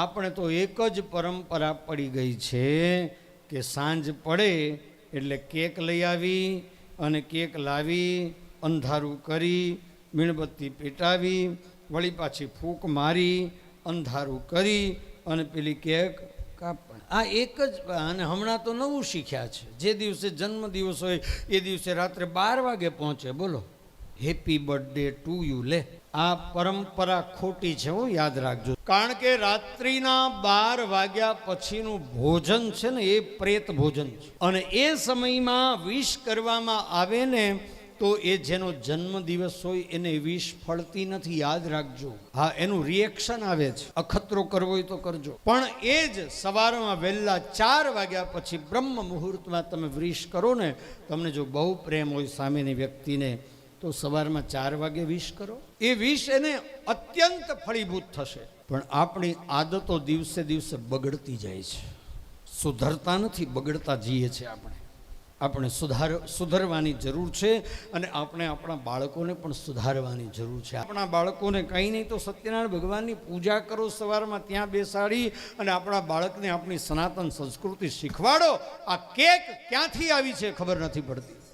આપણે તો એક જ પરંપરા પડી ગઈ છે કે સાંજ પડે એટલે કેક લઈ આવી અને કેક લાવી અંધારું કરી મીણબત્તી પેટાવી વળી પાછી ફૂંક મારી અંધારું કરી અને પેલી કેક કાપણ. આ એક જ. અને હમણાં તો નવું શીખ્યા છે, જે દિવસે જન્મદિવસ હોય એ દિવસે રાત્રે 12 વાગે પહોંચે. બોલો હેપી બર્થડે ટુ યુ. લે, આ પરંપરા ખોટી છે, હું યાદ રાખજો. કારણ કે રાત્રિના 12 વાગ્યા પછીનું ભોજન છે ને એ પ્રેત ભોજન છે, અને એ સમયમાં વિશ કરવામાં આવે ને તો એ જેનો જન્મદિવસ હોય એને વિષ ફળતી નથી, યાદ રાખજો. હા, એનું રિએક્શન આવે છે. અખતરો કરવો હોય તો કરજો, પણ એ જ સવારમાં વહેલા 4 વાગ્યા પછી બ્રહ્મ મુહૂર્તમાં તમે વિશ કરો ને, તમને જો બહુ પ્રેમ હોય સામેની વ્યક્તિને તો સવારમાં 4 વાગે વિશ કરો. એ વિશ એને અત્યંત ફળીભૂત થશે. પણ આપણી આદતો દિવસે દિવસે બગડતી જાય છે, સુધરતા નથી, બગડતા જઈએ છીએ. આપણે સુધરવાની જરૂર છે, અને આપણે આપણા બાળકોને પણ સુધારવાની જરૂર છે. આપણા બાળકોને કંઈ નહીં તો સત્યનારાયણ ભગવાનની પૂજા કરો સવારમાં, ત્યાં બેસાડી અને આપણા બાળકને આપણી સનાતન સંસ્કૃતિ શીખવાડો. આ કેક ક્યાંથી આવી છે ખબર નથી પડતી.